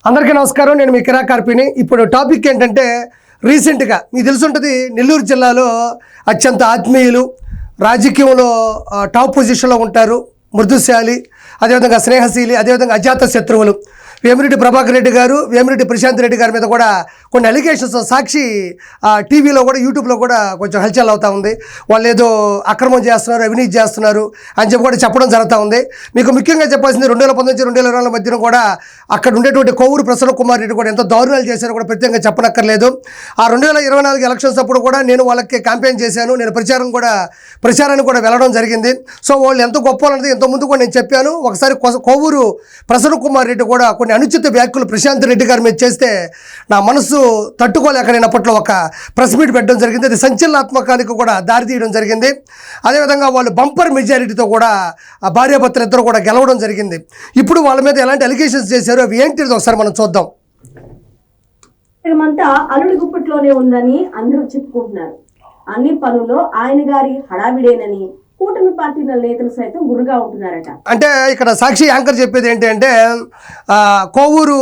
అందరికీ నమస్కారం. నేను మీ కిరా కార్పిని. ఇప్పుడు టాపిక్ ఏంటంటే రీసెంట్గా మీకు తెలుసుంటుంది, నెల్లూరు జిల్లాలో అత్యంత ఆత్మీయులు, రాజకీయంలో టాప్ పొజిషన్లో ఉంటారు మృదుశాలి, అదేవిధంగా స్నేహశీలి, అదేవిధంగా అజాత శత్రువులు వేమిరెడ్డి ప్రభాకర్ రెడ్డి గారు, వేమిరెడ్డి ప్రశాంత్ రెడ్డి గారి మీద కూడా కొన్ని అలిగేషన్స్ సాక్షి టీవీలో కూడా యూట్యూబ్లో కూడా కొంచెం హల్చల్ అవుతూ ఉంది. వాళ్ళు ఏదో అక్రమం చేస్తున్నారు, అవినీతి చేస్తున్నారు అని చెప్పి కూడా చెప్పడం జరుగుతూ ఉంది. మీకు ముఖ్యంగా చెప్పాల్సింది 2019 2024 మధ్యన కూడా అక్కడ ఉండేటువంటి కోవూరు ప్రసన్న కుమార్ రెడ్డి కూడా ఎంతో దారుణాలు చేశారో కూడా ప్రత్యేకంగా చెప్పనక్కర్లేదు. ఆ 2024 ఎలక్షన్స్ అప్పుడు కూడా నేను వాళ్ళకి క్యాంపెయిన్ చేశాను, నేను ప్రచారానికి కూడా వెళ్ళడం జరిగింది. సో వాళ్ళు ఎంత గొప్ప అనేది ఎంతో ముందు కూడా నేను చెప్పాను. ఒకసారి కోవూరు ప్రసన్న కుమార్ రెడ్డి కూడా కొన్ని అనుచిత వ్యాఖ్యలు ప్రశాంత్ రెడ్డి గారి మీద చేస్తే నా మనసు తట్టుకోలేక నేను అప్పట్లో ఒక ప్రెస్ మీట్ పెట్టడం జరిగింది. అది సంచలనాత్మకానికి కూడా దారి తీయడం జరిగింది. అదేవిధంగా వాళ్ళు బంపర్ మెజారిటీతో కూడా ఆ భార్యాభర్తలు ఇద్దరు కూడా గెలవడం జరిగింది. ఇప్పుడు వాళ్ళ మీద ఎలాంటి అలిగేషన్స్ చేశారో అవి ఏంటిది ఒకసారి మనం చూద్దాం. అంతా అల్లుడి గుప్పట్లోనే ఉందని అందరూ చెప్పుకుంటున్నారు. అన్ని పనుల్లో ఆయన గారి హడావిడేనని కూటమి పార్టీల నేతలు సైతం గురుగా ఉంటున్నారట. అంటే ఇక్కడ సాక్షి యాంకర్ చెప్పేది ఏంటి అంటే కోవూరు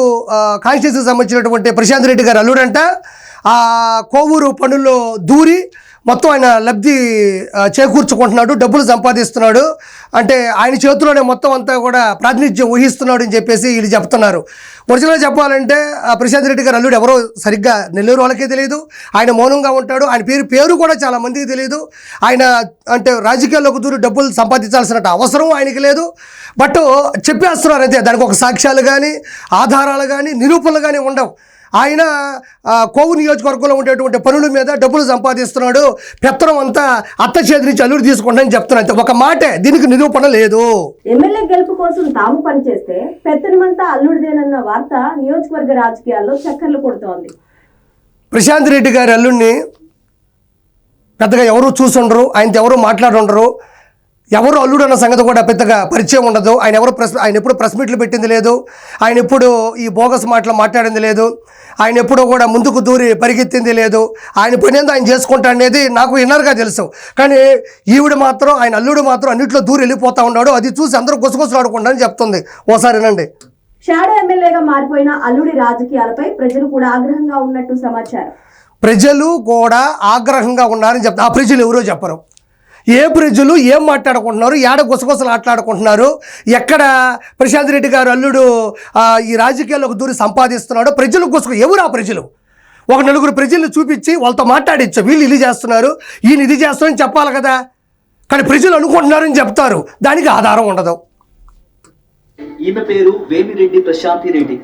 కాన్స్టిట్యూన్సీకి సంబంధించినటువంటి ప్రశాంత్ రెడ్డి గారు అల్లుడంట ఆ కోవూరు పనుల్లో దూరి మొత్తం ఆయన లబ్ధి చేకూర్చుకుంటున్నాడు, డబ్బులు సంపాదిస్తున్నాడు, అంటే ఆయన చేతిలోనే మొత్తం అంతా కూడా ప్రాతినిధ్యం వహిస్తున్నాడు అని చెప్పేసి వీళ్ళు చెప్తున్నారు. ఒరిజినల్గా చెప్పాలంటే ప్రశాంత్ రెడ్డి గారు అల్లుడు ఎవరో సరిగ్గా నెల్లూరు వాళ్ళకే తెలియదు. ఆయన మౌనంగా ఉంటాడు. ఆయన పేరు కూడా చాలా మందికి తెలియదు. ఆయన అంటే రాజకీయాల్లోకి దూరి డబ్బులు సంపాదించాల్సిన అవసరం ఆయనకి లేదు. బట్ చెప్పేస్తున్నారు అంతే. దానికి ఒక సాక్ష్యాలు కానీ ఆధారాలు కానీ నిరూపణలు కానీ ఉండవు. ఆయన కోవూరు నియోజకవర్గంలో ఉండేటువంటి పనుల మీద డబ్బులు సంపాదిస్తున్నాడు, పెత్తనం అంతా అత్త చేతి నుంచి అల్లుడు తీసుకుంటానని చెప్తున్నా. ఒక మాటే, దీనికి నిరూపణ లేదు. ఎమ్మెల్యే గెలుపు కోసం తాము పనిచేస్తే పెత్తనమంతా అల్లుడిదేనన్న వార్త నియోజకవర్గ రాజకీయాల్లో చక్కర్లు కొడుతోంది. ప్రశాంత్ రెడ్డి గారి అల్లుడిని పెద్దగా ఎవరు చూసుండరు, ఆయనతో ఎవరు మాట్లాడుండరు, ఎవరు అల్లుడు అన్న సంగతి కూడా పెద్దగా పరిచయం ఉండదు. ఆయన ఎప్పుడు ప్రెస్ మీట్లు పెట్టింది లేదు, ఆయన ఎప్పుడు ఈ బోగస్ మాటలు మాట్లాడింది లేదు, ఆయన ఎప్పుడూ కూడా ముందుకు దూరి పరిగెత్తింది లేదు. ఆయన పని ఏందో ఆయన చేసుకుంటా అనేది నాకు ఇన్నర్గా తెలుసు. కానీ ఈవిడ మాత్రం, ఆయన అల్లుడు మాత్రం అన్నింటిలో దూరి వెళ్ళిపోతూ ఉన్నాడు. అది చూసి అందరూ గుసగుసలాడుకుంటారని చెప్తుంది. ఓసారి వినండి. షాడో ఎమ్మెల్యేగా మారిపోయిన అల్లుడి రాజకీయాలపై ప్రజలు కూడా ఆగ్రహంగా ఉన్నట్టు సమాచారం. ప్రజలు కూడా ఆగ్రహంగా ఉన్నారని చెప్తారు. ఆ ప్రజలు ఎవరో చెప్పరు. ఏ ప్రజలు ఏం మాట్లాడుకుంటున్నారు, ఏడ గుసగుసలు ఆటలాడుకుంటున్నారు, ఎక్కడ ప్రశాంత్ రెడ్డి గారు అల్లుడు ఈ రాజకీయాల్లోకి దూరి సంపాదిస్తున్నాడో ప్రజలు ఎవరు ఆ ప్రజలు? ఒక నలుగురు ప్రజలు చూపించి వాళ్ళతో మాట్లాడించు, వీళ్ళు ఇది చేస్తున్నారు, ఈయన ఇది చేస్తున్నారని చెప్పాలి కదా. కానీ ప్రజలు అనుకుంటున్నారని చెప్తారు, దానికి ఆధారం ఉండదు. ఈమె పేరు వేమిరెడ్డి ప్రశాంతి రెడ్డి.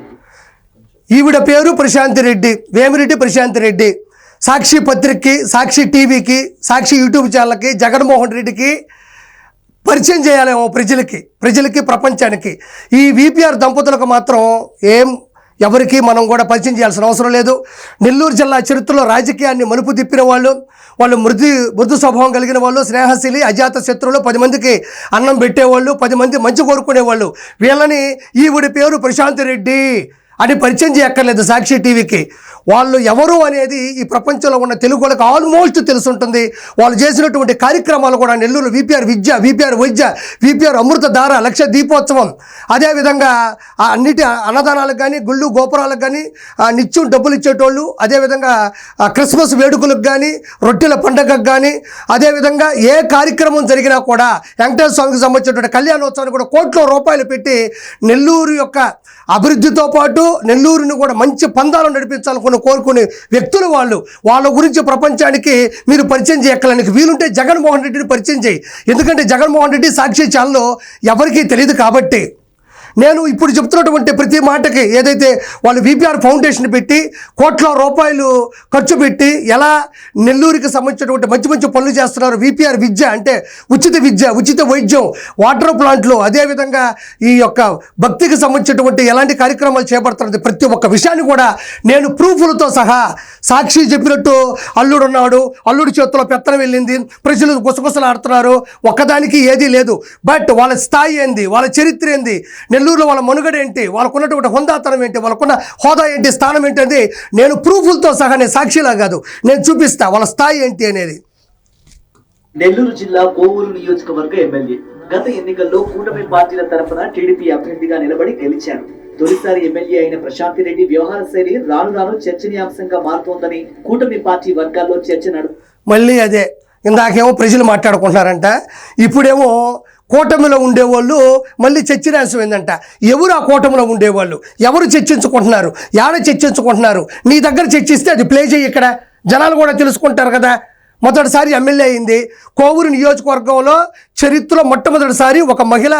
ఈవిడ పేరు ప్రశాంతి రెడ్డి, వేమిరెడ్డి ప్రశాంతి రెడ్డి. సాక్షి పత్రికకి, సాక్షి టీవీకి, సాక్షి యూట్యూబ్ ఛానల్కి, జగన్మోహన్ రెడ్డికి పరిచయం చేయాలేమో ప్రజలకి ప్రపంచానికి. ఈ విపిఆర్ దంపతులకు మాత్రం ఎవరికి మనం కూడా పరిచయం చేయాల్సిన అవసరం లేదు. నెల్లూరు జిల్లా చరిత్రలో రాజకీయాన్ని మలుపు తిప్పిన వాళ్ళు మృదు స్వభావం కలిగిన వాళ్ళు, స్నేహశీలి, అజాత శత్రువులు, 10 మందికి అన్నం పెట్టేవాళ్ళు, 10 మంది మంచి కోరుకునేవాళ్ళు. వీళ్ళని ఈవిడి పేరు ప్రశాంత్ రెడ్డి అని పరిచయం చేయక్కర్లేదు సాక్షి టీవీకి. వాళ్ళు ఎవరు అనేది ఈ ప్రపంచంలో ఉన్న తెలుగు వాళ్ళకి ఆల్మోస్ట్ తెలుసుంటుంది. వాళ్ళు చేసినటువంటి కార్యక్రమాలు కూడా నెల్లూరు విపిఆర్ విద్య, విపిఆర్ వైద్య, విపిఆర్ అమృతధార, లక్ష దీపోత్సవం, అదేవిధంగా అన్నిటి అన్నదానాలకు కానీ, గుళ్ళు గోపురాలకు కానీ నిత్యం డబ్బులు ఇచ్చేటోళ్ళు, అదేవిధంగా క్రిస్మస్ వేడుకలకు కానీ, రొట్టెల పండగకు కానీ, అదేవిధంగా ఏ కార్యక్రమం జరిగినా కూడా వెంకటేశ్వర స్వామికి సంబంధించినటువంటి కళ్యాణోత్సవాన్ని కూడా కోట్ల రూపాయలు పెట్టి నెల్లూరు యొక్క అభివృద్ధితో పాటు నెల్లూరుని కూడా మంచి పందాలు నడిపించాలనుకుని కోరుకునే వ్యక్తులు వాళ్ళ గురించి ప్రపంచానికి మీరు పరిచయం చేయక్కడానికి వీలుంటే జగన్మోహన్ రెడ్డిని పరిచయం చేయి. ఎందుకంటే జగన్మోహన్ రెడ్డి సాక్షి ఛానల్లో ఎవరికీ తెలియదు కాబట్టి. నేను ఇప్పుడు చెప్తున్నటువంటి ప్రతి మాటకి ఏదైతే వాళ్ళు విపిఆర్ ఫౌండేషన్ పెట్టి కోట్ల రూపాయలు ఖర్చు పెట్టి ఎలా నెల్లూరుకి సంబంధించినటువంటి మంచి మంచి పనులు చేస్తున్నారు. విపిఆర్ విద్య అంటే ఉచిత విద్య, ఉచిత వైద్యం, వాటర్ ప్లాంట్లు, అదేవిధంగా ఈ యొక్క భక్తికి సంబంధించినటువంటి ఎలాంటి కార్యక్రమాలు చేపడుతున్నది ప్రతి ఒక్క విషయాన్ని కూడా నేను ప్రూఫ్లతో సహా సాక్షి చెప్పినట్టు అల్లుడు ఉన్నాడు, అల్లుడి చేతిలో పెత్తనం వెళ్ళింది, ప్రజలు గుసగుసలు ఆడుతున్నారు, ఒక్కదానికి ఏదీ లేదు. బట్ వాళ్ళ స్థాయి ఏంది, వాళ్ళ చరిత్ర ఏంది, నెల్లూరులో వాళ్ళ మనుగడ ఏంటి, వాళ్ళకున్నటువంటి హొందాతనం ఏంటి, వాళ్ళకున్న హోదా ఏంటి, స్థానం ఏంటి అనేది నేను ప్రూఫ్లతో సహా, నేను సాక్షిలా కాదు, నేను చూపిస్తా వాళ్ళ స్థాయి ఏంటి అనేది. నెల్లూరు జిల్లా కోవూరు నియోజకవర్గ ఎమ్మెల్యే గత ఎన్నికల్లో కూటమి పార్టీల తరఫున టీడీపీ అభ్యర్థిగా నిలబడి గెలిచారు. తొలిసారి ఎమ్మెల్యే అయిన ప్రశాంతి రెడ్డి వ్యవహార శైలి రాను రాను చర్చనీయాంశంగా మారుతోందని కూటమి పార్టీ వర్గాల్లో చర్చ మళ్ళీ అదే ఇందాకేమో ప్రజలు మాట్లాడుకుంటున్నారంట, ఇప్పుడేమో కూటమిలో ఉండేవాళ్ళు మళ్ళీ చర్చనీయాంశం ఏందంట. ఎవరు ఆ కూటమిలో ఉండేవాళ్ళు, ఎవరు చర్చించుకుంటున్నారు, యాడ చర్చించుకుంటున్నారు, నీ దగ్గర చర్చిస్తే అది ప్లే చేయి, ఇక్కడ జనాలు కూడా తెలుసుకుంటారు కదా. మొదటిసారి ఎమ్మెల్యే అయింది కోవూరు నియోజకవర్గంలో, చరిత్రలో మొట్టమొదటిసారి ఒక మహిళ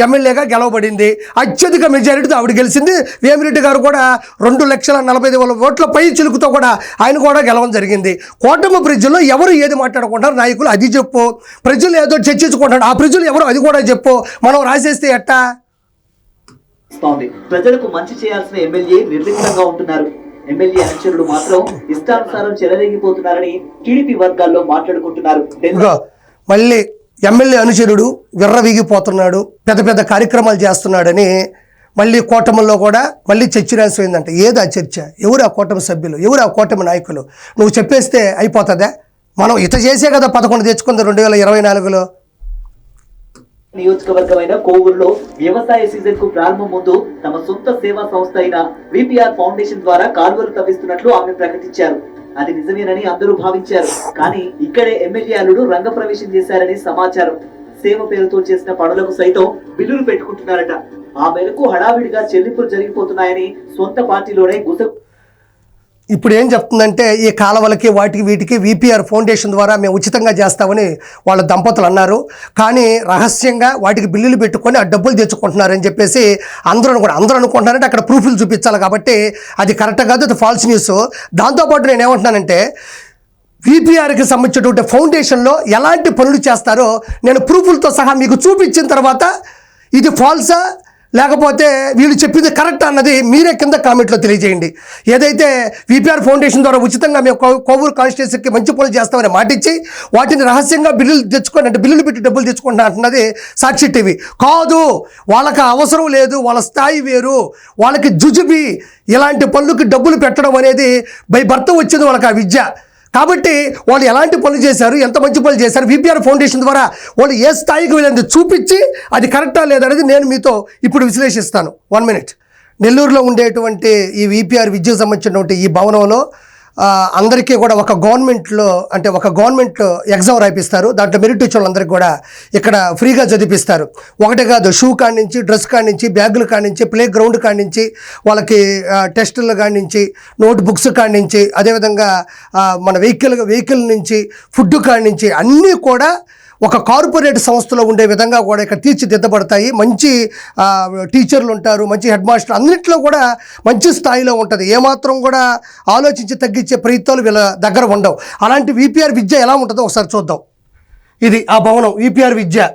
ఎమ్మెల్యేగా గెలవబడింది. అత్యధిక మెజారిటీతో ఆవిడ గెలిచింది. వేమిరెడ్డి గారు కూడా 2,45,000 ఓట్ల పై చిలుకుతో కూడా ఆయన కూడా గెలవడం జరిగింది. కూటమి ప్రజల్లో ఎవరు ఏది మాట్లాడుకుంటారు నాయకులు అది చెప్పు, ప్రజలు ఏదో చర్చించుకుంటారు ఆ ప్రజలు ఎవరు అది కూడా చెప్పు, మనం రాసేస్తే ఎట్టా. ప్రజలకు మంచి చేయాల్సిన ఎమ్మెల్యే నిర్లిప్తంగా ఉంటున్నారు. ఎమ్మెల్యే అనుచరులు మాత్రం ఇష్టానుసారం చెలరేగిపోతున్నారని టీడీపీ వర్గాల్లో మాట్లాడుకుంటున్నారు. మళ్ళీ ఎమ్మెల్యే అనుచరుడు విర్రవీగిపోతున్నాడు, పెద్ద పెద్ద కార్యక్రమాలు చేస్తున్నాడని మళ్ళీ కూటమిలో కూడా మళ్ళీ చర్చనీయాంశం ఏంటంటే ఏది ఆ చర్చ, ఎవరు ఆ కూటమి సభ్యులు, ఎవరు ఆ కూటమి నాయకులు, నువ్వు చెప్పేస్తే అయిపోతుందా? మనం ఇత చేసే కదా 11 తెచ్చుకుంది 2024లో. నియోజకవర్గమైన కోవూరులో వ్యవసాయ సీజన్ కు ప్రారంభం ముందు తమ సొంత సేవా సంస్థ అయిన విపిఆర్ ఫౌండేషన్ ద్వారా కాలువలు తవ్విస్తున్నట్లు ఆమె ప్రకటించారు. అది నిజమేనని అందరూ భావించారు. కానీ ఇక్కడే ఎమ్మెల్యే అల్లుడు రంగప్రవేశం చేశారని సమాచారం. సేవ పేరుతో చేసిన పనులకు సైతం బిల్లులు పెట్టుకుంటున్నారట. ఆ మేరకు హడావిడిగా చెల్లింపులు జరిగిపోతున్నాయని సొంత పార్టీలోనే ఇప్పుడు ఏం చెప్తుందంటే ఈ కాలువలకి వాటికి వీటికి విపిఆర్ ఫౌండేషన్ ద్వారా మేము ఉచితంగా చేస్తామని వాళ్ళ దంపతులు అన్నారు. కానీ రహస్యంగా వాటికి బిల్లులు పెట్టుకొని ఆ డబ్బులు తెచ్చుకుంటున్నారని చెప్పేసి అందరూ అనుకుంటున్నారంటే అక్కడ ప్రూఫ్లు చూపించాలి కాబట్టి అది కరెక్ట్ కాదు, అది ఫాల్స్ న్యూస్. దాంతోపాటు నేను ఏమంటున్నానంటే విపిఆర్కి సంబంధించినటువంటి ఫౌండేషన్లో ఎలాంటి పనులు చేస్తారో నేను ప్రూఫ్లతో సహా మీకు చూపించిన తర్వాత ఇది ఫాల్సా లేకపోతే వీళ్ళు చెప్పింది కరెక్ట్ అన్నది మీరే కింద కామెంట్లో తెలియజేయండి. ఏదైతే విపిఆర్ ఫౌండేషన్ ద్వారా ఉచితంగా మేము కోవూరు కాన్స్టిట్యూన్సీకి మంచి పనులు చేస్తామని మాటిచ్చి వాటిని రహస్యంగా బిల్లులు తెచ్చుకొని అంటే బిల్లులు పెట్టి డబ్బులు తెచ్చుకుంటా అంటున్నది సాక్షి టీవీ. కాదు, వాళ్ళకి అవసరం లేదు, వాళ్ళ స్థాయి వేరు, వాళ్ళకి జుజుబి ఇలాంటి పనులకి డబ్బులు పెట్టడం అనేది బై బర్త్ వచ్చింది వాళ్ళకి ఆ విద్య. కాబట్టి వాళ్ళు ఎలాంటి పనులు చేశారు, ఎంత మంచి పనులు చేశారు, విపిఆర్ ఫౌండేషన్ ద్వారా వాళ్ళు ఏ స్థాయికి వెళ్ళింది చూపించి అది కరెక్టా లేదనేది నేను మీతో ఇప్పుడు విశ్లేషిస్తాను. 1 మినిట్. నెల్లూరులో ఉండేటువంటి ఈ విపిఆర్ విద్యకు సంబంధించినటువంటి ఈ భవనంలో అందరికీ కూడా ఒక గవర్నమెంట్ ఎగ్జామ్ రాయిపిస్తారు. దాంట్లో మెరిట్ వచ్చిన వాళ్ళందరికీ కూడా ఇక్కడ ఫ్రీగా చదివిపిస్తారు. ఒకటే కాదు, షూ కాడి నుంచి, డ్రెస్ కాడి నుంచి, బ్యాగుల కాడి నుంచి, ప్లే గ్రౌండ్ కాడి నుంచి, వాళ్ళకి టెస్టుల కాడి నుంచి, నోట్ బుక్స్ కాడి నుంచి, అదేవిధంగా మన వెహికల్ నుంచి, ఫుడ్ కాడి నుంచి అన్నీ కూడా ఒక కార్పొరేట్ సంస్థలో ఉండే విధంగా కూడా ఇక్కడ తీర్చిదిద్దబడతాయి. మంచి టీచర్లు ఉంటారు, మంచి హెడ్ మాస్టర్, అన్నింటిలో కూడా మంచి స్థాయిలో ఉంటుంది. ఏమాత్రం కూడా ఆలోచించి తగ్గించే ప్రయత్నాలు వీళ్ళ దగ్గర ఉండవు. అలాంటి విపిఆర్ విద్య ఎలా ఉంటుందో ఒకసారి చూద్దాం. ఇది ఆ భవనం విపిఆర్ విద్య.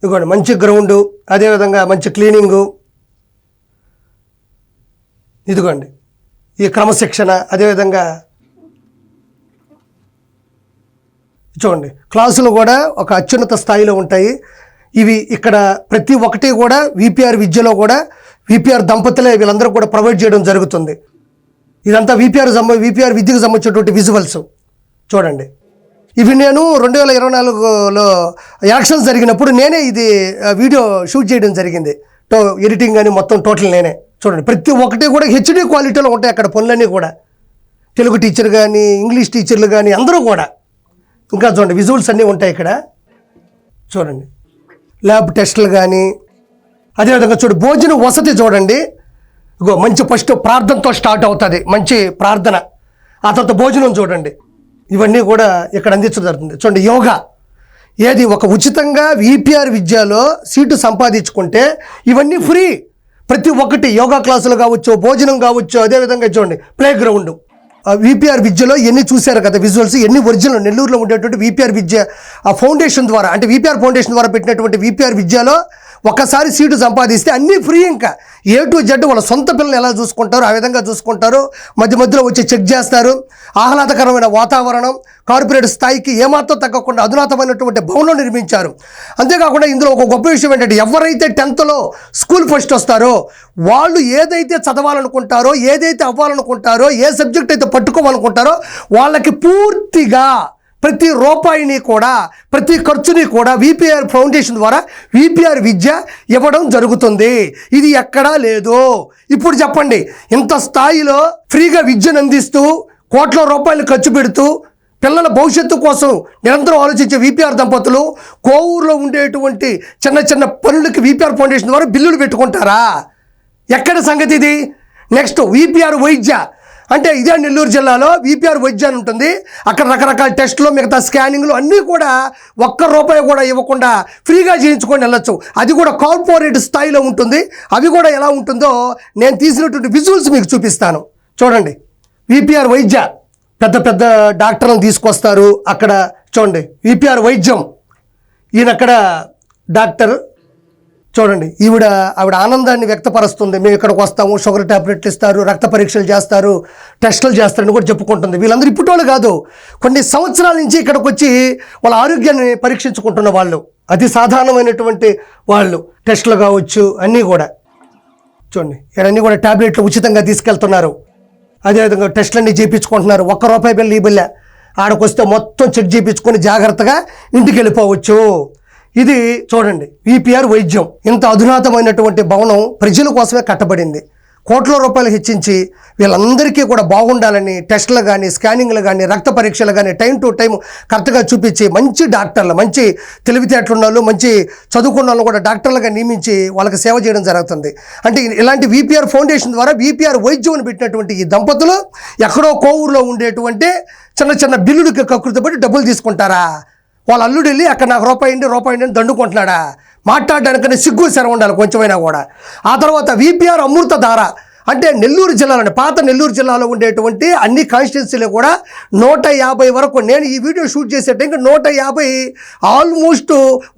ఇదిగోండి మంచి గ్రౌండు, అదేవిధంగా మంచి క్లీనింగు, ఇదిగోండి ఈ క్రమశిక్షణ, అదేవిధంగా చూడండి క్లాసులు కూడా ఒక అత్యున్నత స్థాయిలో ఉంటాయి. ఇవి ఇక్కడ ప్రతి ఒక్కటి కూడా విపిఆర్ విద్యలో కూడా విపిఆర్ దంపతులే వీళ్ళందరూ కూడా ప్రొవైడ్ చేయడం జరుగుతుంది. ఇదంతా విపిఆర్ విద్యకు సంబంధించినటువంటి విజువల్స్ చూడండి. ఇవి నేను 2024లో ఎలక్షన్స్ జరిగినప్పుడు నేనే ఇది వీడియో షూట్ చేయడం జరిగింది. ఎడిటింగ్ అని మొత్తం టోటల్ నేనే. చూడండి ప్రతి ఒక్కటి కూడా హెచ్డి క్వాలిటీలో ఉంటాయి అక్కడ పనులన్నీ కూడా. తెలుగు టీచర్ కానీ, ఇంగ్లీష్ టీచర్లు కానీ అందరూ కూడా. ఇంకా చూడండి విజువల్స్ అన్నీ ఉంటాయి ఇక్కడ. చూడండి ల్యాబ్ టెస్టులు కానీ, అదేవిధంగా చూడండి భోజన వసతి చూడండి. ఇగో మంచి ఫస్ట్ ప్రార్థనతో స్టార్ట్ అవుతుంది, మంచి ప్రార్థన, ఆ తర్వాత భోజనం చూడండి. ఇవన్నీ కూడా ఇక్కడ అందించడం జరుగుతుంది. చూడండి యోగా, ఏది ఒక ఉచితంగా విపిఆర్ విద్యలో సీటు సంపాదించుకుంటే ఇవన్నీ ఫ్రీ. ప్రతి ఒక్కటి యోగా క్లాసులు కావచ్చు, భోజనం కావచ్చు, అదేవిధంగా చూడండి ప్లే గ్రౌండ్. విపిఆర్ విద్యలో ఎన్ని చూశారు కదా విజువల్స్, ఎన్ని ఒరిజినల్ నెల్లూరులో ఉండేటువంటి విపిఆర్ విద్య ఆ ఫౌండేషన్ ద్వారా అంటే విపిఆర్ ఫౌండేషన్ ద్వారా పెట్టినటువంటి విపిఆర్ విద్యలో ఒక్కసారి సీటు సంపాదిస్తే అన్నీ ఫ్రీ. ఇంకా A to Z వాళ్ళ సొంత పిల్లలు ఎలా చూసుకుంటారో ఆ విధంగా చూసుకుంటారు. మధ్య మధ్యలో వచ్చి చెక్ చేస్తారు. ఆహ్లాదకరమైన వాతావరణం, కార్పొరేట్ స్థాయికి ఏమాత్రం తగ్గకుండా అధునాతమైనటువంటి భవనం నిర్మించారు. అంతేకాకుండా ఇందులో ఒక గొప్ప విషయం ఏంటంటే ఎవరైతే 10th స్కూల్ ఫస్ట్ వస్తారో వాళ్ళు ఏదైతే చదవాలనుకుంటారో, ఏదైతే అవ్వాలనుకుంటారో, ఏ సబ్జెక్ట్ అయితే పట్టుకోవాలనుకుంటారో వాళ్ళకి పూర్తిగా ప్రతి రూపాయిని కూడా ప్రతి ఖర్చుని కూడా విపిఆర్ ఫౌండేషన్ ద్వారా విపిఆర్ విద్య ఇవ్వడం జరుగుతుంది. ఇది ఎక్కడా లేదు. ఇప్పుడు చెప్పండి, ఇంత స్థాయిలో ఫ్రీగా విద్యను అందిస్తూ కోట్ల రూపాయలు ఖర్చు పెడుతూ పిల్లల భవిష్యత్తు కోసం నిరంతరం ఆలోచించే విపిఆర్ దంపతులు కోవూరులో ఉండేటువంటి చిన్న చిన్న పనులకి విపిఆర్ ఫౌండేషన్ ద్వారా బిల్లులు పెట్టుకుంటారా? ఎక్కడ సంగతి ఇది? నెక్స్ట్ విపిఆర్ వైద్య అంటే ఇదే నెల్లూరు జిల్లాలో విపిఆర్ వైద్య అని ఉంటుంది. అక్కడ రకరకాల టెస్టులు మిగతా స్కానింగ్లు అన్నీ కూడా ₹1 కూడా ఇవ్వకుండా ఫ్రీగా చేయించుకొని వెళ్ళొచ్చు. అది కూడా కార్పొరేట్ స్థాయిలో ఉంటుంది. అవి కూడా ఎలా ఉంటుందో నేను తీసినటువంటి విజువల్స్ మీకు చూపిస్తాను. చూడండి, విపిఆర్ వైద్య పెద్ద పెద్ద డాక్టర్లను తీసుకొస్తారు. అక్కడ చూడండి విపిఆర్ వైద్యం, ఈయన అక్కడ డాక్టర్ చూడండి, ఆవిడ ఆనందాన్ని వ్యక్తపరుస్తుంది. మేము ఇక్కడికి వస్తాము, షుగర్ ట్యాబ్లెట్లు ఇస్తారు, రక్త పరీక్షలు చేస్తారు, టెస్టులు చేస్తారని కూడా చెప్పుకుంటుంది. వీళ్ళందరూ ఇప్పటోళ్ళు కాదు, కొన్ని సంవత్సరాల నుంచి ఇక్కడికి వచ్చి వాళ్ళ ఆరోగ్యాన్ని పరీక్షించుకుంటున్న వాళ్ళు, అతి సాధారణమైనటువంటి వాళ్ళు, టెస్టులు కావచ్చు అన్నీ కూడా చూడండి. ఇవన్నీ కూడా ట్యాబ్లెట్లు ఉచితంగా తీసుకెళ్తున్నారు. అదేవిధంగా టెస్టులన్నీ చేయించుకుంటున్నారు. ₹1 బిల్లు ఈ బిల్ల ఆడకు వస్తే మొత్తం చెక్ చేయించుకొని జాగ్రత్తగా ఇంటికి వెళ్ళిపోవచ్చు. ఇది చూడండి విపిఆర్ వైద్యం. ఇంత అధునాతమైనటువంటి భవనం ప్రజల కోసమే కట్టబడింది. కోట్ల రూపాయలు హెచ్చించి వీళ్ళందరికీ కూడా బాగుండాలని టెస్టులు కానీ స్కానింగ్లు కానీ రక్త పరీక్షలు కానీ టైం టు టైం కరెక్ట్గా చూపించి మంచి డాక్టర్లు, మంచి తెలివితేటలున్న వాళ్ళు, మంచి చదువుకున్న వాళ్ళు కూడా డాక్టర్లుగా నియమించి వాళ్ళకి సేవ చేయడం జరుగుతుంది. అంటే ఇలాంటి విపిఆర్ ఫౌండేషన్ ద్వారా విపిఆర్ వైద్యం పెట్టినటువంటి ఈ దంపతులు ఎక్కడో కోవూరులో ఉండేటువంటి చిన్న చిన్న బిల్లులకి కకృతిపడి డబ్బులు తీసుకుంటారా? వాళ్ళ అల్లుడు వెళ్ళి అక్కడ నాకు రూపాయి అని దండుకుంటున్నాడా? మాట్లాడడానికనే సిగ్గు శరం ఉండాలి కొంచెమైనా కూడా. ఆ తర్వాత విపిఆర్ అమృతధార అంటే నెల్లూరు జిల్లాలోని పాత నెల్లూరు జిల్లాలో ఉండేటువంటి అన్ని కాన్స్టిట్యున్సీలు కూడా 150 వరకు, నేను ఈ వీడియో షూట్ చేసే టైంకి 150 ఆల్మోస్ట్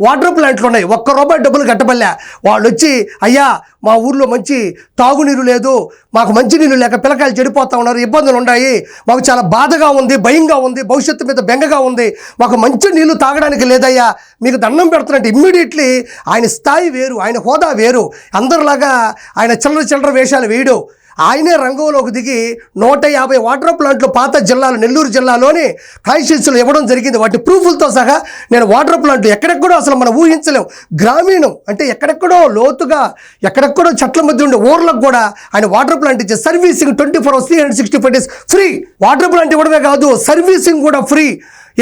వాటర్ ప్లాంట్లు ఉన్నాయి. ₹1 డబ్బులు కట్టబల్లా. వాళ్ళు వచ్చి అయ్యా మా ఊర్లో మంచి తాగునీరు లేదు, మాకు మంచి నీళ్ళు లేక పిల్లకాయలు చెడిపోతూ ఉన్నారు, ఇబ్బందులు ఉన్నాయి, మాకు చాలా బాధగా ఉంది, భయంగా ఉంది, భవిష్యత్తు మీద బెంగగా ఉంది, మాకు మంచి నీళ్ళు తాగడానికి లేదయ్యా, మీకు దండం పెడుతున్నట్టు ఇమ్మీడియట్లీ ఆయన స్థాయి వేరు, ఆయన హోదా వేరు. అందరిలాగా ఆయన చిల్లర వేషాలు వేయడు. ఆయనే రంగంలోకి దిగి 150 వాటర్ ప్లాంట్లు పాత జిల్లాలో నెల్లూరు జిల్లాలోని కాన్స్టిట్యున్సీలు ఇవ్వడం జరిగింది. వాటి ప్రూఫ్లతో సహా నేను వాటర్ ప్లాంట్లు ఎక్కడెక్కడో అసలు మనం ఊహించలేం, గ్రామీణం అంటే ఎక్కడెక్కడో లోతుగా ఎక్కడెక్కడో చెట్ల మధ్య ఉండే ఊర్లకు కూడా ఆయన వాటర్ ప్లాంట్ ఇచ్చే servicing 24 hours 365 days free. Water plant ఇవ్వడమే కాదు, సర్వీసింగ్ కూడా ఫ్రీ.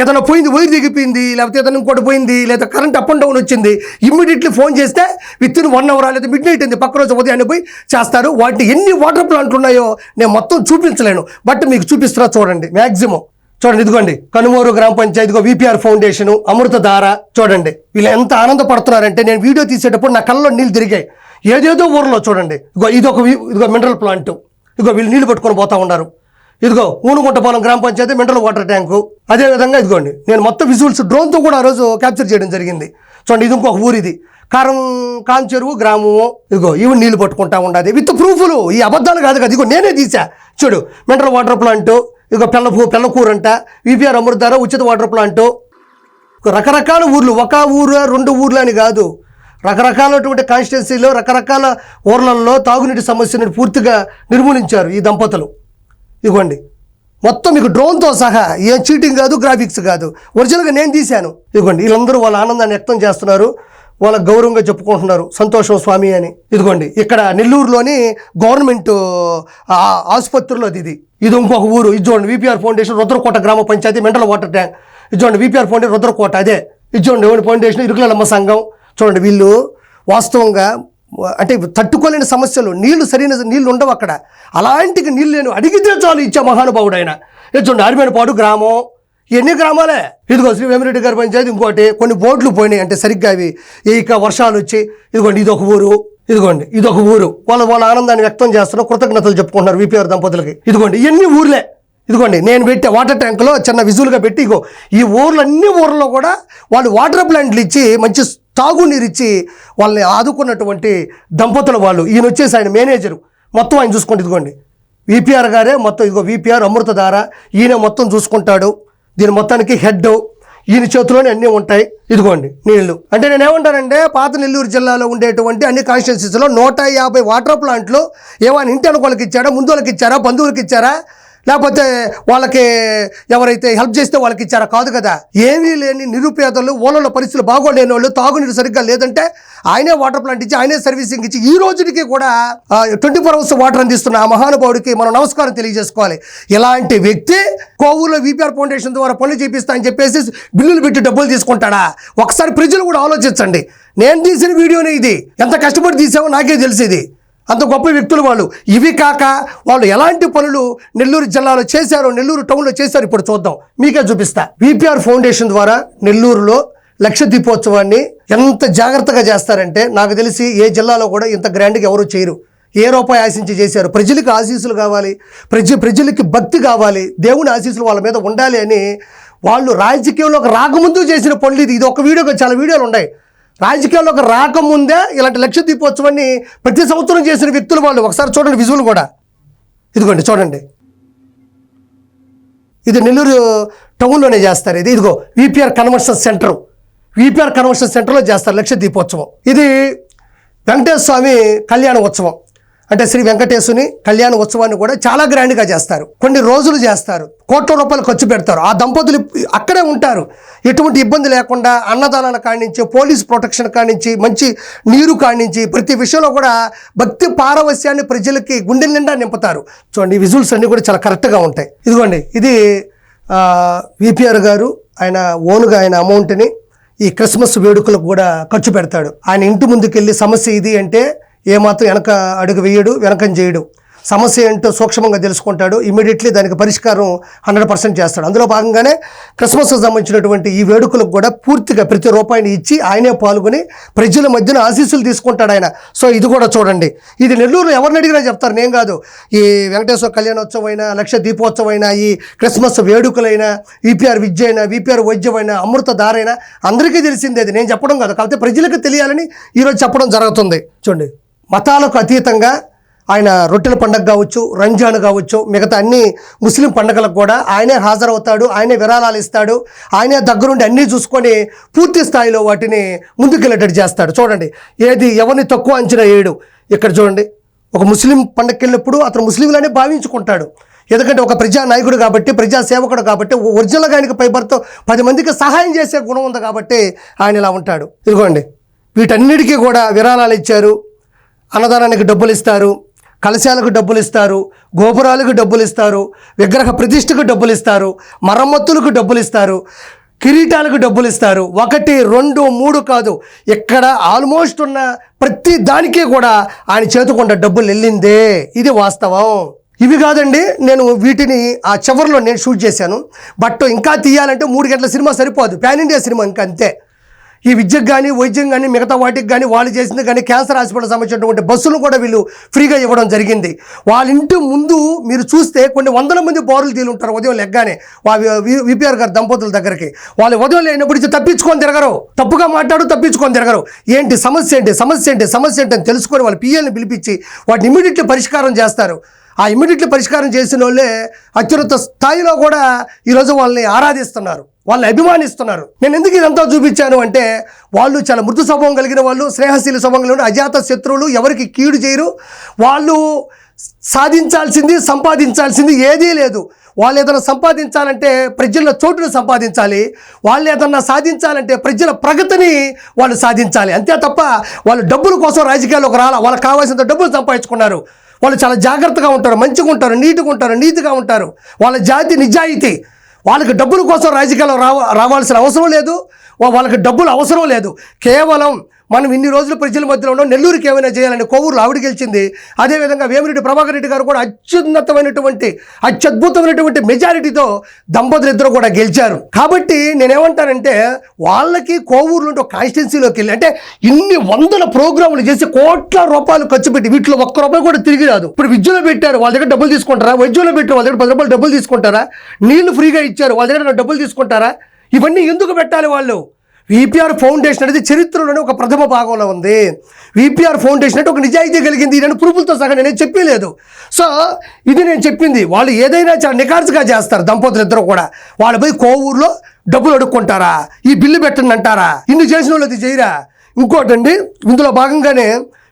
ఏదైనా పోయింది, వైర్ దిగిపోయింది, లేకపోతే ఏదైనా ఇంకోటి పోయింది, లేదా కరెంట్ అప్ అండ్ డౌన్ వచ్చింది, ఇమ్మీడియట్లీ ఫోన్ చేస్తే విత్ ఇన్ 1 hour లేదా మిడ్ నైట్ అయింది పక్క రోజు ఉదయాన్నే పోయి చేస్తారు. వాటిని ఎన్ని వాటర్ ప్లాంట్లు ఉన్నాయో నేను మొత్తం చూపించలేను, బట్ మీకు చూపిస్తున్నా చూడండి. మ్యాక్సిమం చూడండి, ఇదిగోండి కనుమూరు గ్రామ పంచాయతీ విపిఆర్ ఫౌండేషన్ అమృతధార. చూడండి వీళ్ళు ఎంత ఆనందపడుతున్నారంటే నేను వీడియో తీసేటప్పుడు నా కళ్ళలో నీళ్ళు తిరిగాయి. ఏదేదో ఊర్లో చూడండి, ఇదిగో మినరల్ ప్లాంట్, వీళ్ళు నీళ్ళు పట్టుకొని పోతా ఉన్నారు. ఇదిగో ఊనుగుంటపాలెం గ్రామ పంచాయతీ మినరల్ వాటర్ ట్యాంకు. అదేవిధంగా ఇదిగోండి నేను మొత్తం విజువల్స్ డ్రోన్తో కూడా ఆ రోజు క్యాప్చర్ చేయడం జరిగింది. చూడండి ఇది ఇంకొక ఊరు, ఇది కాం చెరువు గ్రామము. ఇదిగో ఇవి నీళ్ళు పట్టుకుంటా ఉండాలి విత్ ప్రూఫ్లు, ఈ అబద్ధాలు కాదు కదా. ఇదిగో నేనే తీసా చూడు, మినరల్ వాటర్ ప్లాంటు, ఇదిగో పెళ్ళకూరంట, విపిఆర్ అమృతధార ఉచిత వాటర్ ప్లాంటు. రకరకాల ఊర్లు, ఒక ఊరు 2 ఊర్లు అని కాదు, రకరకాలటువంటి కాన్స్టిట్యున్సీలో రకరకాల ఊర్లలో తాగునీటి సమస్యను పూర్తిగా నిర్మూలించారు ఈ దంపతులు. ఇదిగోండి మొత్తం మీకు డ్రోన్తో సహా, ఏం చీటింగ్ కాదు, గ్రాఫిక్స్ కాదు, ఒరిజినల్గా నేను తీశాను. ఇదిగోండి వీళ్ళందరూ వాళ్ళ ఆనందాన్ని వ్యక్తం చేస్తున్నారు, వాళ్ళ గౌరవంగా చెప్పుకుంటున్నారు, సంతోషం స్వామి అని. ఇదిగోండి ఇక్కడ నెల్లూరులోని గవర్నమెంట్ ఆసుపత్రిలో ఇది ఇంకొక ఊరు. ఇది చూడండి విపిఆర్ ఫౌండేషన్ రుద్రకోట గ్రామ పంచాయతీ మినరల్ వాటర్ ట్యాంక్. ఇది చూడండి విపిఆర్ ఫౌండేషన్ రుద్రకోట, అదే ఇది చూడండి ఫౌండేషన్ ఇరుకులమ్మ సంఘం. చూడండి వీళ్ళు వాస్తవంగా అంటే తట్టుకోలేని సమస్యలు, సరైన నీళ్లు ఉండవు అక్కడ. అలాంటి నీళ్ళు నేను అడిగితే చాలు ఇచ్చే మహానుభావుడు ఆయన. ఇది చూడండి ఆర్మేనపాడు గ్రామం, ఎన్ని గ్రామాలే. ఇదిగో శ్రీ వేమిరెడ్డి గారి పంచాయతీ ఇంకోటి, కొన్ని బోర్డులు పోయినాయి అంటే సరిగ్గా అవి ఇక వర్షాలు వచ్చి. ఇదిగోండి ఇదొక ఊరు, ఇదిగోండి ఇదొక ఊరు. వాళ్ళ ఆనందాన్ని వ్యక్తం చేస్తున్నారు, కృతజ్ఞతలు చెప్పుకుంటున్నారు విపిఆర్ దంపతులకి. ఇదిగోండి ఇవన్నీ ఊర్లే. ఇదిగోండి నేను పెట్టే వాటర్ ట్యాంకులో చిన్న విజువల్గా పెట్టి, ఇగో ఈ ఊర్లో కూడా వాళ్ళు వాటర్ ప్లాంట్లు ఇచ్చి మంచి తాగునీరు ఇచ్చి వాళ్ళని ఆదుకున్నటువంటి దంపతులు వాళ్ళు. ఈయన వచ్చేసి ఆయన మేనేజరు, మొత్తం ఆయన చూసుకోండి. ఇదిగోండి విపిఆర్ గారే మొత్తం, ఇదిగో విపిఆర్ అమృతధార, ఈయన మొత్తం చూసుకుంటాడు. దీని మొత్తానికి హెడ్, ఈయన చేతిలోనే అన్నీ ఉంటాయి. ఇదిగోండి నీళ్లు. అంటే నేను ఏమంటానంటే పాత నెల్లూరు జిల్లాలో ఉండేటువంటి అన్ని కాన్స్టిట్యున్సీస్లో 150 వాటర్ ప్లాంట్లు ఏమైనా ఇంటి అనుకోళ్ళకి ఇచ్చారా, ముందు వాళ్ళకి ఇచ్చారా, బంధువులకి ఇచ్చారా, లేకపోతే వాళ్ళకి ఎవరైతే హెల్ప్ చేస్తే వాళ్ళకి ఇచ్చారా? కాదు కదా. ఏమీ లేని నిరుపేదలు, ఊళ్ళలో పరిస్థితులు బాగోలేని వాళ్ళు, తాగునీరు సరిగ్గా లేదంటే ఆయనే వాటర్ ప్లాంట్ ఇచ్చి ఆయనే సర్వీసింగ్ ఇచ్చి ఈ రోజుకి కూడా 24 hours వాటర్ అందిస్తున్న ఆ మహానుభావుడికి మనం నమస్కారం తెలియజేసుకోవాలి. ఇలాంటి వ్యక్తి కోవూరులో విపిఆర్ ఫౌండేషన్ ద్వారా పనులు చేపిస్తా అని చెప్పేసి బిల్లులు పెట్టి డబ్బులు తీసుకుంటాడా? ఒకసారి ప్రజలు కూడా ఆలోచించండి. నేను తీసిన వీడియోనే ఇది, ఎంత కష్టపడి తీసామో నాకే తెలిసేది. అంత గొప్ప వ్యక్తులు వాళ్ళు. ఇవి కాక వాళ్ళు ఎలాంటి పనులు నెల్లూరు జిల్లాలో చేశారో, నెల్లూరు టౌన్లో చేశారు, ఇప్పుడు చూద్దాం, మీకే చూపిస్తా. విపిఆర్ ఫౌండేషన్ ద్వారా నెల్లూరులో లక్ష దీపోత్సవాన్ని ఎంత జాగ్రత్తగా చేస్తారంటే నాకు తెలిసి ఏ జిల్లాలో కూడా ఇంత గ్రాండ్గా ఎవరు చేయరు. ఏ రూపాయి ఆశించి చేశారు? ప్రజలకు ఆశీస్సులు కావాలి, ప్రజలకి భక్తి కావాలి, దేవుని ఆశీస్సులు వాళ్ళ మీద ఉండాలి అని వాళ్ళు రాజకీయంలోకి రాకముందు చేసిన పనులు. ఇది ఒక వీడియోగా చాలా వీడియోలు ఉన్నాయి. రాజకీయాల్లోకి రాకముందే ఇలాంటి లక్ష దీపోత్సవాన్ని ప్రతి సంవత్సరం చేసిన వ్యక్తులు వాళ్ళు. ఒకసారి చూడండి విజువల్ కూడా, ఇదిగోండి చూడండి. ఇది నెల్లూరు టౌన్లోనే చేస్తారు. ఇదిగో VPR convention centre, VPR convention సెంటర్లో చేస్తారు లక్ష దీపోత్సవం. ఇది వెంకటేశ్వర స్వామి కళ్యాణ ఉత్సవం, అంటే శ్రీ వెంకటేశ్వరుని కళ్యాణ ఉత్సవాన్ని కూడా చాలా గ్రాండ్గా చేస్తారు. కొన్ని రోజులు చేస్తారు, కోట్ల రూపాయలు ఖర్చు పెడతారు. ఆ దంపతులు అక్కడే ఉంటారు, ఎటువంటి ఇబ్బంది లేకుండా. అన్నదానాల కానించి, పోలీస్ ప్రొటెక్షన్ కానించి, మంచి నీరు కానించి, ప్రతి విషయంలో కూడా భక్తి పారవస్యాన్ని ప్రజలకి గుండెల నిండా నింపుతారు. చూడండి, ఈ విజువల్స్ అన్నీ కూడా చాలా కరెక్ట్గా ఉంటాయి. ఇదిగోండి, ఇది విపిఆర్ గారు ఆయన ఓన్గా ఆయన అమౌంట్ని ఈ క్రిస్మస్ వేడుకలకు కూడా ఖర్చు పెడతాడు. ఆయన ఇంటి ముందుకెళ్ళి సమస్య ఇది అంటే ఏమాత్రం వెనక అడుగు వేయడు, వెనకం చేయడు. సమస్య ఏంటో సూక్ష్మంగా తెలుసుకుంటాడు, ఇమీడియట్లీ దానికి పరిష్కారం 100% చేస్తాడు. అందులో భాగంగానే క్రిస్మస్కి సంబంధించినటువంటి ఈ వేడుకలకు కూడా పూర్తిగా ప్రతి రూపాయిని ఇచ్చి ఆయనే పాల్గొని ప్రజల మధ్యన ఆశీస్సులు తీసుకుంటాడు ఆయన. సో ఇది కూడా చూడండి, ఇది నెల్లూరులో ఎవరిని అడిగినా చెప్తారు, నేను కాదు. ఈ వెంకటేశ్వర కళ్యాణోత్సవం అయినా, లక్ష దీపోత్సవం అయినా, ఈ క్రిస్మస్ వేడుకలైనా, విపిఆర్ విద్య అయినా, విపిఆర్ వైద్యం అయినా, అమృతధారైనా అందరికీ తెలిసిందే. అది నేను చెప్పడం కాదు, కాకపోతే ప్రజలకు తెలియాలని ఈరోజు చెప్పడం జరుగుతుంది. చూడండి, మతాలకు అతీతంగా ఆయన రొట్టెల పండుగ కావచ్చు, రంజాన్ కావచ్చు, మిగతా అన్ని ముస్లిం పండుగలకు కూడా ఆయనే హాజరవుతాడు, ఆయనే విరాళాలు ఇస్తాడు, ఆయనే దగ్గరుండి అన్నీ చూసుకొని పూర్తి స్థాయిలో వాటిని ముందుకెళ్ళేటట్టు చేస్తాడు. చూడండి, ఏది ఎవరిని తక్కువ అంచనా వేయడు. ఇక్కడ చూడండి, ఒక ముస్లిం పండుగకి వెళ్ళినప్పుడు అతను ముస్లింలనే భావించుకుంటాడు. ఎందుకంటే ఒక ప్రజా నాయకుడు కాబట్టి, ప్రజా సేవకుడు కాబట్టి, ఒరిజినల్గా ఆయనకి పైబర్తో 10 మందికి సహాయం చేసే గుణం ఉంది కాబట్టి ఆయన ఇలా ఉంటాడు. ఇదిగోండి, వీటన్నిటికీ కూడా విరాళాలు ఇచ్చారు, అన్నదానానికి డబ్బులు ఇస్తారు, కలశాలకు డబ్బులు ఇస్తారు, గోపురాలకు డబ్బులు ఇస్తారు, విగ్రహ ప్రతిష్టకు డబ్బులు ఇస్తారు, మరమ్మతులకు డబ్బులు ఇస్తారు, కిరీటాలకు డబ్బులు ఇస్తారు. 1, 2, 3 కాదు, ఇక్కడ ఆల్మోస్ట్ ఉన్న ప్రతి దానికే కూడా ఆయన చేతుకుండా డబ్బులు వెళ్ళిందే. ఇది వాస్తవం. ఇవి కాదండి, నేను వీటిని ఆ చివరిలో నేను షూట్ చేశాను. బట్ ఇంకా తీయాలంటే 3 గంటల సినిమా సరిపోదు, పాన్ ఇండియా సినిమా ఇంకా అంతే. ఈ విద్యకు కానీ, వైద్యం కానీ, మిగతా వాటికి కానీ, వాళ్ళు చేసింది కానీ, క్యాన్సర్ హాస్పిటల్ సంబంధించినటువంటి బస్సులు కూడా వీళ్ళు ఫ్రీగా ఇవ్వడం జరిగింది. వాళ్ళ ఇంటి ముందు మీరు చూస్తే కొన్ని 100 మంది బారులు తీలుంటారు ఉదయం లెగ్గానే విపిఆర్ గారు దంపతుల దగ్గరికి. వాళ్ళు ఉదయం లేనప్పుడు తప్పించుకొని తిరగరు, తప్పుగా తప్పించుకొని తిరగరు. ఏంటి సమస్య ఏంటి, సమస్య ఏంటి, సమస్య ఏంటి అని తెలుసుకొని వాళ్ళ పిఎల్ని పిలిపించి వాటిని ఇమీడియట్లీ పరిష్కారం చేస్తారు. ఆ ఇమీడియట్లీ పరిష్కారం చేసిన వాళ్ళే అత్యున్నత స్థాయిలో కూడా ఈరోజు వాళ్ళని ఆరాధిస్తున్నారు, వాళ్ళని అభిమానిస్తున్నారు. నేను ఎందుకు ఇదంతా చూపించాను అంటే వాళ్ళు చాలా మృదు స్వభావం కలిగిన వాళ్ళు, స్నేహశీల స్వభావం కలిగిన, అజాత శత్రువులు, ఎవరికి కీడు చేయరు. వాళ్ళు సాధించాల్సింది, సంపాదించాల్సింది ఏదీ లేదు. వాళ్ళు ఏదైనా సంపాదించాలంటే ప్రజల చోటును సంపాదించాలి, వాళ్ళు ఏదన్నా సాధించాలంటే ప్రజల ప్రగతిని వాళ్ళు సాధించాలి. అంతే తప్ప వాళ్ళు డబ్బుల కోసం రాజకీయాల్లోకి రాలా. వాళ్ళకి కావాల్సినంత డబ్బులు సంపాదించుకున్నారు. వాళ్ళు చాలా జాగ్రత్తగా ఉంటారు, మంచిగా ఉంటారు, నీతిగా ఉంటారు. వాళ్ళ జాతి నిజాయితీ. వాళ్ళకి డబ్బుల కోసం రాజకీయాల్లో రావాల్సిన అవసరం లేదు, వాళ్ళకి డబ్బులు అవసరం లేదు. కేవలం మనం ఇన్ని రోజులు ప్రజల మధ్యలో ఉన్నాం, నెల్లూరుకి ఏమైనా చేయాలని కోవూరులో ఆవిడ గెలిచింది. అదేవిధంగా వేమిరెడ్డి ప్రభాకర్ రెడ్డి గారు కూడా అత్యద్భుతమైనటువంటి మెజారిటీతో దంపతులు ఇద్దరు కూడా గెలిచారు. కాబట్టి నేనేమంటానంటే వాళ్ళకి కోవూరులో ఉంటే కాన్స్టిట్యున్సీలోకి వెళ్ళి అంటే ఇన్ని 100 ప్రోగ్రాములు చేసి కోట్ల రూపాయలు ఖర్చు పెట్టి వీటిలో 1 రూపాయి కూడా తిరిగి రాదు. ఇప్పుడు విద్యలో పెట్టారు, వాళ్ళ దగ్గర డబ్బులు తీసుకుంటారా? వైద్యంలో పెట్టారు, వాళ్ళ దగ్గర 10 రూపాయలు డబ్బులు తీసుకుంటారా? నీళ్లు ఫ్రీగా ఇచ్చారు, వాళ్ళ దగ్గర డబ్బులు తీసుకుంటారా? ఇవన్నీ ఎందుకు పెట్టాలి వాళ్ళు? విపిఆర్ ఫౌండేషన్ అనేది చరిత్రలోనే ఒక ప్రథమ భాగంలో ఉంది. విపిఆర్ ఫౌండేషన్ అంటే ఒక నిజాయితీ కలిగింది. నేను ప్రూఫ్లతో సహా నేను చెప్పలేదు. సో ఇది నేను చెప్పింది. వాళ్ళు ఏదైనా చాలా నిఖార్సుగా చేస్తారు దంపతులు ఇద్దరు కూడా. వాళ్ళు పోయి కోవూరులో డబ్బులు అడుక్కుంటారా? ఈ బిల్లు పెట్టండి అంటారా? ఇన్ని చేసిన వాళ్ళు అది చేయరా? ఇంకోటండి, ఇందులో భాగంగానే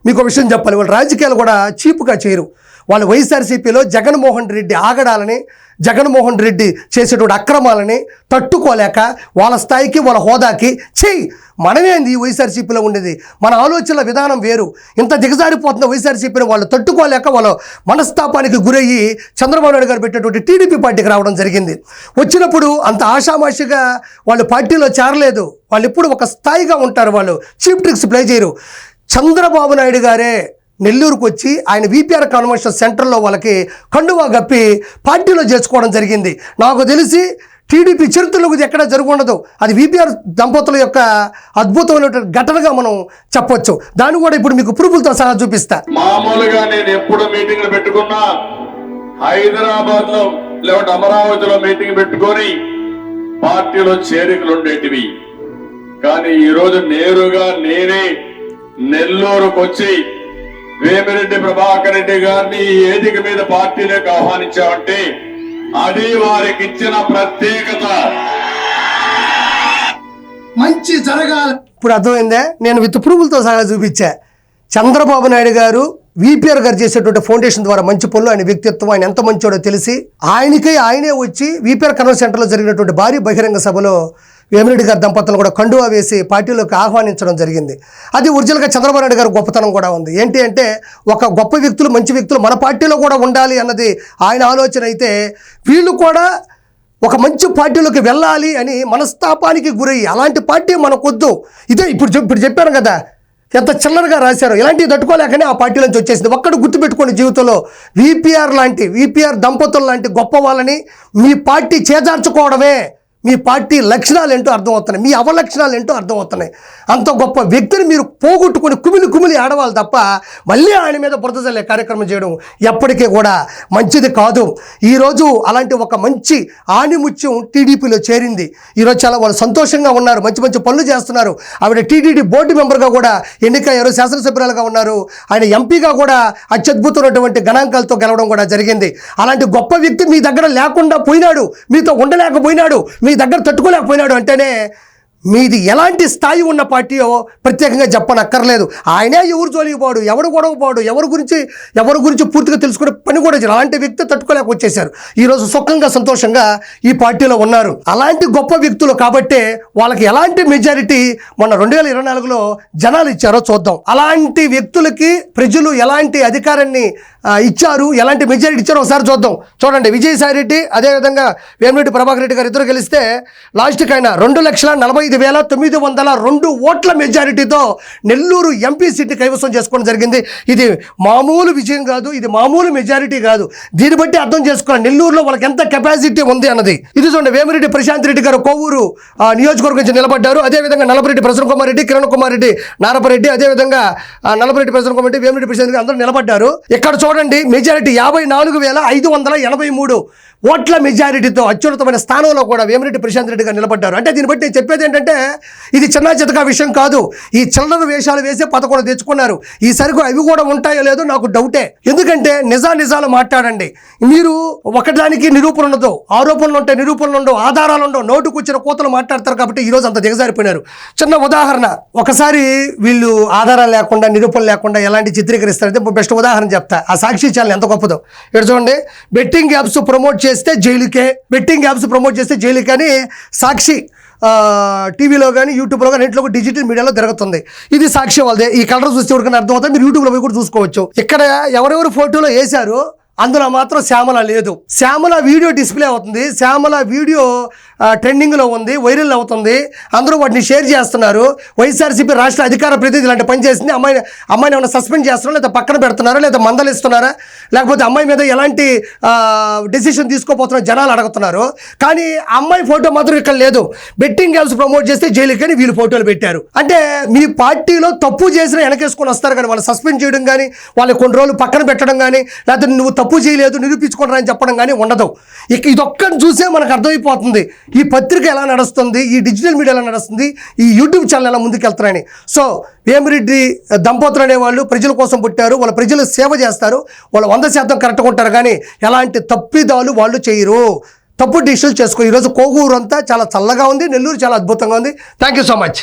మీకు ఒక విషయం చెప్పాలి. వాళ్ళు రాజకీయాలు కూడా చీపుగా చేయరు. వాళ్ళు వైఎస్ఆర్సీపీలో జగన్మోహన్ రెడ్డి ఆగడాలని, జగన్మోహన్ రెడ్డి చేసేటువంటి అక్రమాలని తట్టుకోలేక వాళ్ళ స్థాయికి వాళ్ళ హోదాకి మనమేంది వైఎస్ఆర్సీపీలో ఉండేది, మన ఆలోచనల విధానం వేరు, ఇంత దిగజారిపోతున్న వైఎస్ఆర్సీపీని వాళ్ళు తట్టుకోలేక వాళ్ళ మనస్తాపానికి గురయ్యి చంద్రబాబు నాయుడు గారు పెట్టేటువంటి టీడీపీ పార్టీకి రావడం జరిగింది. వచ్చినప్పుడు అంత ఆషామాషిగా వాళ్ళు పార్టీలో చేరలేదు. వాళ్ళు ఎప్పుడు ఒక స్థాయిగా ఉంటారు, వాళ్ళు చీప్ ట్రిక్స్ ప్లే చేయరు. చంద్రబాబు నాయుడు గారే నెల్లూరుకు వచ్చి ఆయన వీపీఆర్ కన్వెన్షన్ సెంటర్లో వాళ్ళకి కండువా గప్పి పార్టీలో చేర్చుకోవడం జరిగింది. నాకు తెలిసి టీడీపీ చరిత్రలో ఇది ఎక్కడా జరుగుండదు. అది వీపీఆర్ దంపతుల యొక్క అద్భుతమైనటువంటి ఘటనగా మనం చెప్పొచ్చు. దాన్ని కూడా ఇప్పుడు మీకు ప్రూఫ్లతో సహా చూపిస్తా. మామూలుగా నేను ఎప్పుడు మీటింగ్లు పెట్టుకున్నా హైదరాబాద్ లో లేకపోతే అమరావతిలో మీటింగ్ పెట్టుకొని పార్టీలో చేరికలు ఉండేటివి. కానీ ఈ రోజు నేరుగా నేనే నెల్లూరుకు వచ్చి వేమిరెడ్డి ప్రభాకర్ రెడ్డి గారిని ఈ వేదిక మీద పార్టీలోకి ఆహ్వానించామంటే అది వారికి ఇచ్చిన ప్రత్యేకత. మంచి జరగాలి. ఇప్పుడు అర్థమైందే, నేను విత్ ప్రూఫ్లతో సహా చూపించా. చంద్రబాబు నాయుడు గారు వీపీఆర్ గారు చేసేటువంటి ఫౌండేషన్ ద్వారా మంచి పనులు, ఆయన వ్యక్తిత్వం, ఆయన ఎంత మంచోడో తెలిసి ఆయనే వచ్చి వీపీఆర్ కన్వెన్షన్ సెంటర్లో జరిగినటువంటి భారీ బహిరంగ సభలో వేమిరెడ్డి గారి దంపతులను కూడా కండువా వేసి పార్టీలోకి ఆహ్వానించడం జరిగింది. అది ఒరిజినల్గా చంద్రబాబు నాయుడు గారి గొప్పతనం కూడా ఉంది. ఏంటి అంటే ఒక గొప్ప వ్యక్తులు, మంచి వ్యక్తులు మన పార్టీలో కూడా ఉండాలి అన్నది ఆయన ఆలోచన అయితే, వీళ్ళు కూడా ఒక మంచి పార్టీలోకి వెళ్ళాలి అని మనస్తాపానికి గురయ్యి అలాంటి పార్టీ మనకొద్దు. ఇదే ఇప్పుడు చెప్పాను కదా, ఎంత చిల్లరగా రాశారు. ఇలాంటివి తట్టుకోలేకనే ఆ పార్టీ నుంచి వచ్చేసింది. ఒక్కడు గుర్తుపెట్టుకోండి జీవితంలో, వీపీఆర్ దంపతులు లాంటి గొప్ప వాళ్ళని మీ పార్టీ చేజార్చుకోవడమే మీ పార్టీ లక్షణాలు ఏంటో అర్థమవుతున్నాయి, మీ అవలక్షణాలు ఏంటో అర్థమవుతున్నాయి. అంత గొప్ప వ్యక్తిని మీరు పోగొట్టుకొని కుమిలి ఆడవాలి తప్ప మళ్ళీ ఆయన మీద బురద జల్లే కార్యక్రమం చేయడం ఎప్పటికీ కూడా మంచిది కాదు. ఈరోజు అలాంటి ఒక మంచి ఆణిముత్యం టీడీపీలో చేరింది. ఈరోజు చాలా వాళ్ళు సంతోషంగా ఉన్నారు, మంచి పనులు చేస్తున్నారు. ఆవిడ టీడీడీ బోర్డు మెంబర్గా కూడా ఎన్నికయ్యారు, శాసనసభ్యురాలుగా ఉన్నారు. ఆయన ఎంపీగా కూడా అత్యద్భుతమైనటువంటి గణాంకాలతో గెలవడం కూడా జరిగింది. అలాంటి గొప్ప వ్యక్తి మీ దగ్గర లేకుండా పోయినాడు, మీతో ఉండలేకపోయినాడు, మీ దగ్గర తట్టుకోలేకపోయినాడు అంటేనే మీది ఎలాంటి స్థాయి ఉన్న పార్టీయో ప్రత్యేకంగా చెప్పనక్కర్లేదు. ఆయనే ఎవరు జోలికి పోడు, ఎవరు గొడవ పోడు, ఎవరి గురించి పూర్తిగా తెలుసుకునే పని కూడా చేయరు. అలాంటి వ్యక్తి తట్టుకోలేక వచ్చేసారు. ఈరోజు సుఖంగా సంతోషంగా ఈ పార్టీలో ఉన్నారు. అలాంటి గొప్ప వ్యక్తులు కాబట్టే వాళ్ళకి ఎలాంటి మెజారిటీ మొన్న 2024లో జనాలు ఇచ్చారో చూద్దాం. అలాంటి వ్యక్తులకి ప్రజలు ఎలాంటి అధికారాన్ని ఇచ్చారు, ఎలాంటి మెజారిటీ ఇచ్చారో ఒకసారి చూద్దాం. చూడండి, విజయసాయి రెడ్డి అదేవిధంగా వేమిరెడ్డి ప్రభాకర్ రెడ్డి గారు ఇద్దరు గెలిస్తే లాస్ట్కి ఆయన 2,45,902 ఓట్ల మెజారిటీతో నెల్లూరు ఎంపీ సీట్ని కైవసం చేసుకోవడం జరిగింది. ఇది మామూలు విజయం కాదు, ఇది మామూలు మెజారిటీ కాదు. దీన్ని బట్టి అర్థం చేసుకోవాలి నెల్లూరులో వాళ్ళకి ఎంత కెపాసిటీ ఉంది అన్నది. ఇది చూడండి, వేమిరెడ్డి ప్రశాంత్ రెడ్డి గారు కోవూరు నియోజకవర్గం నుంచి నిలబడ్డారు. అదేవిధంగా నలపరెడ్డి ప్రసన్న కుమార్ రెడ్డి, కిరణ్ కుమార్ రెడ్డి, నారపరెడ్డి, అదేవిధంగా నలపరెడ్డి ప్రసన్న కుమార్ రెడ్డి, వేమిరెడ్డి ప్రశాంత్ రెడ్డి అందరూ నిలబడ్డారు. ఇక్కడ చూడండి, మెజారిటీ 54,523 ఓట్ల మెజారిటీతో అత్యున్నతమైన స్థానంలో కూడా వేమిరెడ్డి ప్రశాంత్ రెడ్డి గారు నిలబడ్డారు. అంటే దీన్ని బట్టి నేను చెప్పేది ఏంటంటే ఇది చిన్న చితకా విషయం కాదు. ఈ చిల్లర వేషాలు వేసే 11 తెచ్చుకున్నారు. ఈసరికి అవి కూడా ఉంటాయో లేదో నాకు డౌటే. ఎందుకంటే నిజాలు మాట్లాడండి. మీరు ఒకదానికి నిరూపణ ఉండదు, ఆరోపణలు ఉంటాయి, నిరూపణలు ఉండవు, ఆధారాలు ఉండవు, నోటుకు వచ్చిన కోతలు మాట్లాడతారు. కాబట్టి ఈరోజు అంత దిగజారిపోయినారు. చిన్న ఉదాహరణ, ఒకసారి వీళ్ళు ఆధారాలు లేకుండా, నిరూపణ లేకుండా ఎలాంటి చిత్రీకరిస్తారంటే బెస్ట్ ఉదాహరణ చెప్తా. ఆ సాక్షి ఛానల్ ఎంత గొప్పదో ఇక్కడ చూడండి. బెట్టింగ్ యాప్స్ ప్రమోట్ చేస్తే జైలుకే, అని సాక్షి టీవీలో కానీ యూట్యూబ్లో కానీ ఇంట్లో డిజిటల్ మీడియాలో జరుగుతుంది. ఇది సాక్షి వాళ్ళదే. ఈ కలర్ చూస్తే ఎవరికైనా అర్థమవుతుంది, మీరు యూట్యూబ్లో పోయి కూడా చూసుకోవచ్చు. ఇక్కడ ఎవరెవరు ఫోటోలో వేశారు అందులో మాత్రం శ్యామల లేదు. శ్యామల వీడియో డిస్ప్లే అవుతుంది, శ్యామల వీడియో ట్రెండింగ్లో ఉంది, వైరల్ అవుతుంది, అందరూ వాటిని షేర్ చేస్తున్నారు. వైఎస్ఆర్సీపీ రాష్ట్ర అధికార ప్రతినిధి ఇలాంటి పని చేసింది, అమ్మాయిని ఏమైనా సస్పెండ్ చేస్తున్నారా, లేదా పక్కన పెడుతున్నారా, లేదా మందలిస్తున్నారా, లేకపోతే అమ్మాయి మీద ఎలాంటి డెసిషన్ తీసుకోపోతున్నా జనాలు అడుగుతున్నారు. కానీ అమ్మాయి ఫోటో మాత్రం ఇక్కడ లేదు. బెట్టింగ్ యాప్స్ ప్రమోట్ చేస్తే జైలుకి అని వీళ్ళు ఫోటోలు పెట్టారు. అంటే మీ పార్టీలో తప్పు చేసిన వెనకేసుకొని వస్తారు కానీ వాళ్ళు సస్పెండ్ చేయడం కానీ, వాళ్ళని కొన్ని రోజులు పక్కన పెట్టడం కానీ, లేకపోతే నువ్వు తప్పు చేయలేదు నిరూపించుకుంటారా అని చెప్పడం కానీ ఉండదు. ఇక ఇదొక్కటి చూసే మనకు అర్థమైపోతుంది ఈ పత్రిక ఎలా నడుస్తుంది, ఈ డిజిటల్ మీడియా ఎలా నడుస్తుంది, ఈ యూట్యూబ్ ఛానల్ ఎలా ముందుకెళ్తున్నాయని. సో వేమిరెడ్డి దంపతులు అనేవాళ్ళు ప్రజల కోసం పుట్టారు, వాళ్ళ ప్రజలు సేవ చేస్తారు, వాళ్ళు 100% కరెక్ట్గా ఉంటారు. కానీ ఎలాంటి తప్పిదాలు వాళ్ళు చేయరు, తప్పు డిసిషన్లు చేసుకో. ఈరోజు కోవూరు అంతా చాలా చల్లగా ఉంది, నెల్లూరు చాలా అద్భుతంగా ఉంది. Thank you so much.